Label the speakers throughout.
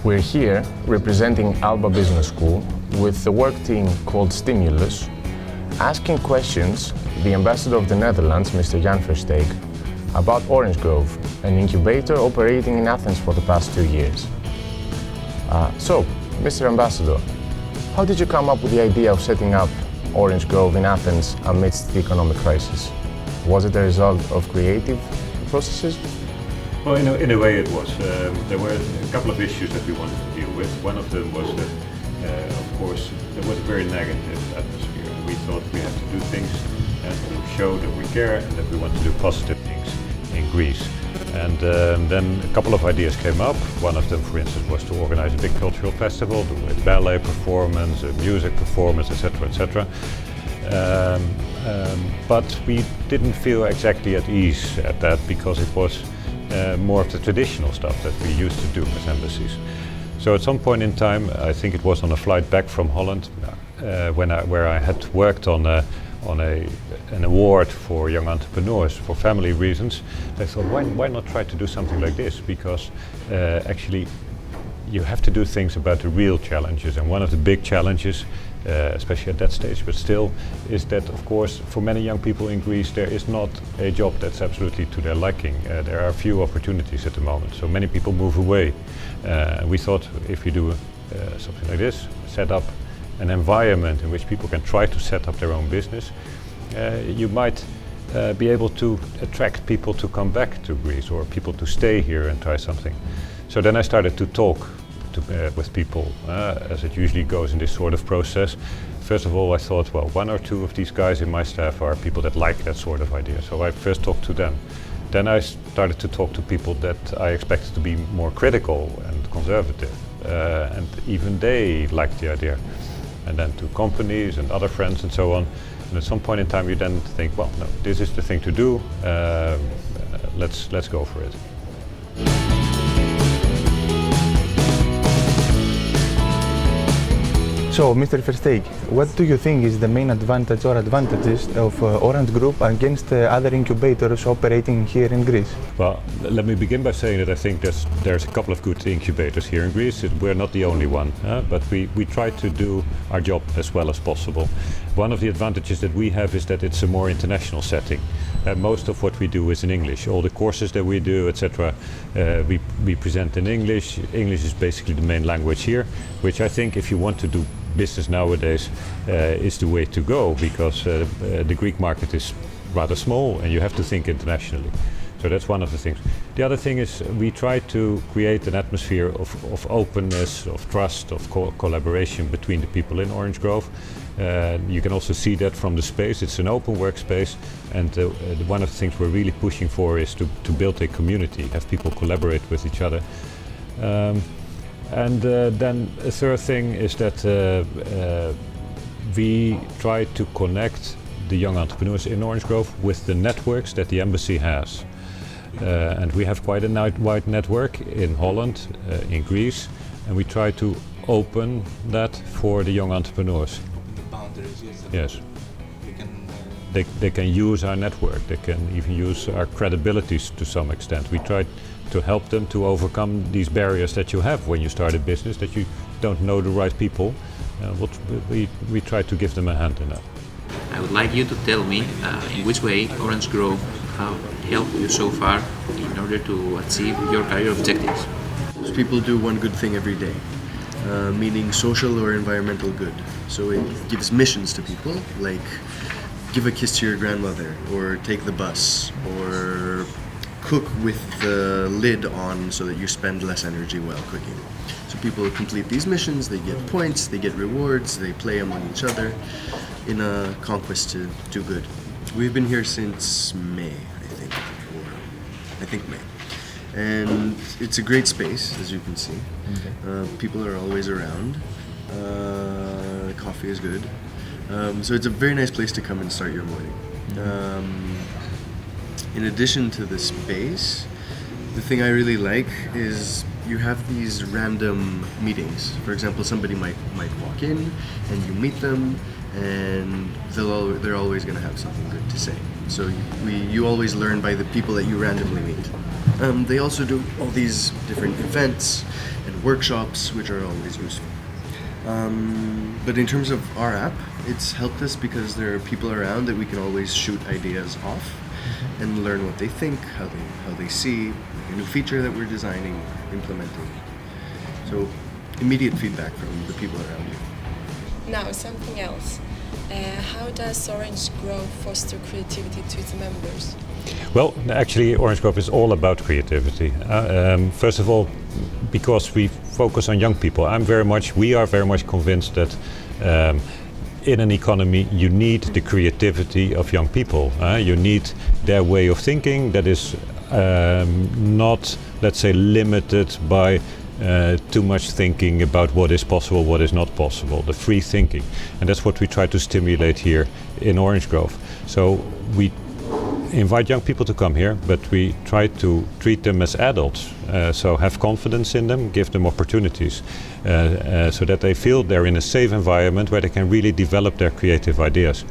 Speaker 1: We're here representing ALBA Business School with the work team called Stimulus, asking questions the ambassador of the Netherlands, Mr. Jan Versteeg, about Orange Grove, an incubator operating in Athens for the past 2 years. So, Mr. Ambassador, how did you come up with the idea of setting up Orange Grove in Athens amidst the economic crisis? Was it a result of creative processes?
Speaker 2: Well, in a way it was. There were a couple of issues that we wanted to deal with. One of them was that, of course, there was a very negative atmosphere. We thought we had to do things to show that we care and that we want to do positive things in Greece. And then a couple of ideas came up. One of them, for instance, was to organize a big cultural festival with ballet performance, music performance, etc., etc. But we didn't feel exactly at ease at that because it was more of the traditional stuff that we used to do as embassies. So at some point in time, I think it was on a flight back from Holland, where I had worked on an award for young entrepreneurs for family reasons. I thought, why not try to do something like this? Because actually, you have to do things about the real challenges, and one of the big challenges, especially at that stage, but still, is that, of course, for many young people in Greece, there is not a job that's absolutely to their liking. There are few opportunities at the moment, so many people move away. We thought if you do something like this, set up an environment in which people can try to set up their own business, you might be able to attract people to come back to Greece or people to stay here and try something. So then I started to talk with people, as it usually goes in this sort of process. First of all, I thought, well, 1 or 2 of these guys in my staff are people that like that sort of idea. So I first talked to them. Then I started to talk to people that I expected to be more critical and conservative. And even they liked the idea. And then to companies and other friends and so on. And at some point in time you then think, well, no, this is the thing to do, let's go for it.
Speaker 3: So, Mr. Versteeg, what do you think is the main advantage or advantages of Orange Group against other incubators operating here in Greece?
Speaker 2: Well, let me begin by saying that I think there's a couple of good incubators here in Greece. We're not the only one, but we try to do our job as well as possible. One of the advantages that we have is that it's a more international setting. Most of what we do is in English. All the courses that we do, etc., we present in English. English is basically the main language here, which I think if you want to do business nowadays is the way to go, because the Greek market is rather small and you have to think internationally. So that's one of the things. The other thing is we try to create an atmosphere of openness, of trust, of collaboration between the people in Orange Grove. You can also see that from the space. It's an open workspace, and one of the things we're really pushing for is to build a community, have people collaborate with each other. And then a third thing is that we try to connect the young entrepreneurs in Orange Grove with the networks that the embassy has. And we have quite a wide network in Holland, in Greece, and we try to open that for the young entrepreneurs.
Speaker 3: The boundaries,
Speaker 2: yes. They can use our network, they can even use our credibilities to some extent. We try to help them to overcome these barriers that you have when you start a business, that you don't know the right people. We try to give them a hand in that.
Speaker 4: I would like you to tell me in which way Orange Grove have helped you so far in order to achieve your career objectives.
Speaker 5: People do one good thing every day, meaning social or environmental good. So it gives missions to people, like give a kiss to your grandmother, or take the bus, or cook with the lid on so that you spend less energy while cooking. So people complete these missions, they get points, they get rewards, they play among each other in a conquest to do good. We've been here since May, I think May. And it's a great space, as you can see. Okay. People are always around. The coffee is good. So it's a very nice place to come and start your morning. In addition to the space, the thing I really like is you have these random meetings. For example, somebody might walk in and you meet them, and they're always going to have something good to say. So you always learn by the people that you randomly meet. They also do all these different events and workshops, which are always useful. But in terms of our app, it's helped us because there are people around that we can always shoot ideas off and learn what they think, how they see a new feature that we're designing, implementing. So immediate feedback from the people around you.
Speaker 6: Now, something else. How does Orange Grove foster creativity to its members?
Speaker 2: Well, actually, Orange Grove is all about creativity. First of all, because we focus on young people, we are very much convinced that in an economy you need the creativity of young people. You need their way of thinking that is not, let's say, limited by too much thinking about what is possible, what is not possible, the free thinking. And that's what we try to stimulate here in Orange Grove. So we invite young people to come here, but we try to treat them as adults. So have confidence in them, give them opportunities, so that they feel they're in a safe environment where they can really develop their creative ideas.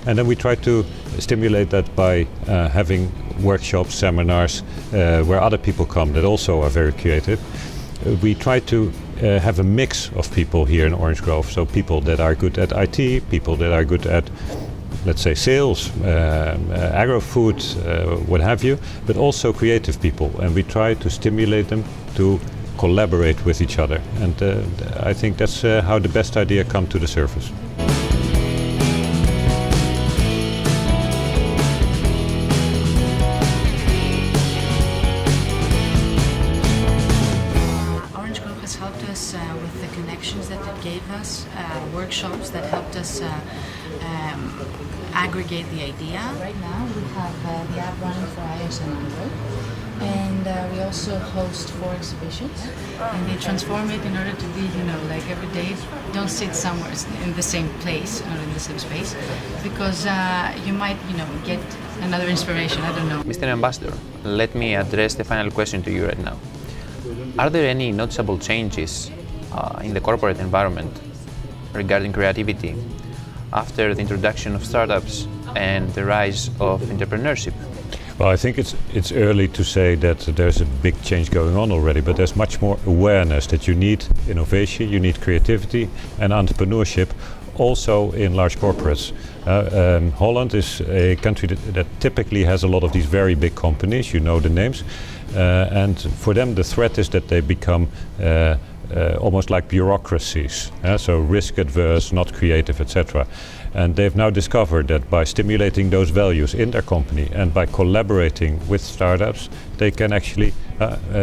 Speaker 2: And then we try to stimulate that by having workshops, seminars, where other people come that also are very creative. We try to have a mix of people here in Orange Grove, so people that are good at IT, people that are good at, let's say, sales, agro-food, what have you, but also creative people. And we try to stimulate them to collaborate with each other. And I think that's how the best idea come to the surface.
Speaker 7: Orange Grove has helped us with the connections that it gave us, workshops that helped us aggregate the idea. Right now we have the app running for iOS and Android, and we also host 4 exhibitions, and they transform it in order to be, like every day, don't sit somewhere in the same place or in the same space, because you might, get another inspiration, I don't know.
Speaker 4: Mr. Ambassador, let me address the final question to you right now. Are there any noticeable changes in the corporate environment regarding creativity after the introduction of startups and the rise of entrepreneurship?
Speaker 2: Well, I think it's early to say that there's a big change going on already, but there's much more awareness that you need innovation, you need creativity and entrepreneurship also in large corporates. Holland is a country that typically has a lot of these very big companies, you know the names, and for them the threat is that they become almost like bureaucracies, so risk adverse, not creative, etc. And they've now discovered that by stimulating those values in their company and by collaborating with startups, they can actually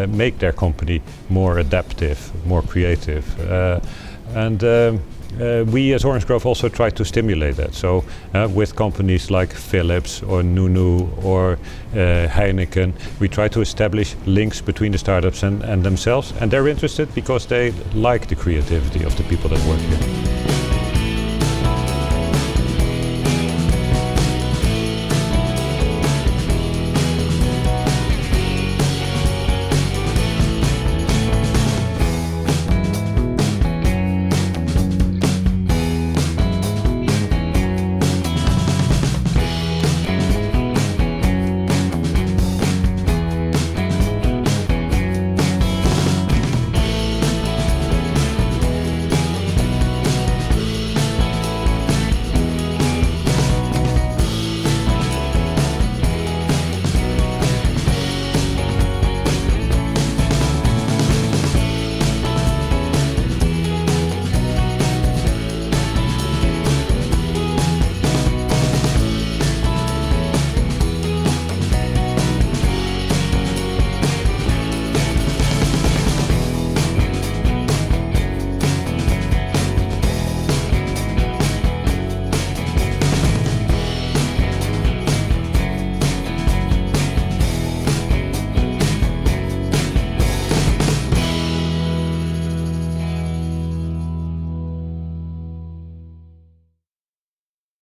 Speaker 2: make their company more adaptive, more creative. We as Orange Grove also try to stimulate that. So with companies like Philips or Nunu or Heineken, we try to establish links between the startups and themselves. And they're interested because they like the creativity of the people that work here.